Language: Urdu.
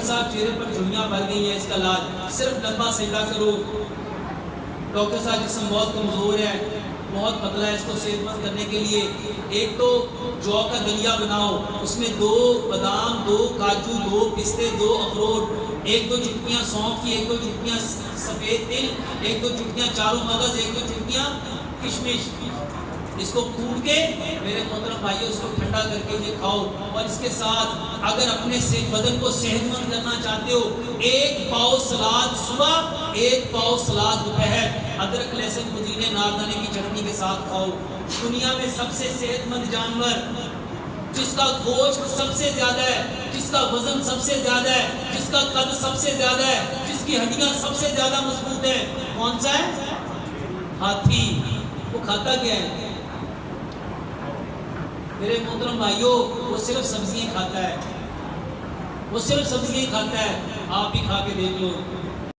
صاحب چہرے پر جھریاں بھر گئی ہیں، اس کا علاج صرف لمبا سجدہ کرو۔ ڈاکٹر صاحب جسم بہت کمزور ہے، بہت پتلا ہے، اس کو صحت مند کرنے کے لیے ایک تو جو کا دلیا بناؤ، اس میں 2 بادام، 2 کاجو، 2 پستے، 2 اخروٹ، 1-2 چٹکیاں سونف کی، 1-2 چٹکیاں سفید تل، 1-2 چٹکیاں چاروں مغز، 1-2 چٹکیاں کشمش، اس کو کوٹ کے میرے محترم بھائیو اس کو ٹھنڈا کر کے یہ کھاؤ۔ اور اس کے ساتھ اگر اپنے بدن کو صحت مند کرنا چاہتے ہو، 1 پاؤ سلاد صبح، 1 پاؤ سلاد دوپہر، ادرک لہسن پودینے ناردانے کی چٹنی کے ساتھ کھاؤ۔ دنیا میں سب سے صحت مند جانور، جس کا گوشت سب سے زیادہ ہے، جس کا وزن سب سے زیادہ ہے، جس کا قد سب سے زیادہ ہے، جس کی ہڈیاں سب سے زیادہ مضبوط ہیں، کون سا ہے؟ ہاتھی۔ وہ کھاتا کیا ہے میرے محترم بھائیوں؟ وہ صرف سبزیاں کھاتا ہے، وہ صرف سبزیاں کھاتا ہے۔ آپ بھی کھا کے دیکھ لو،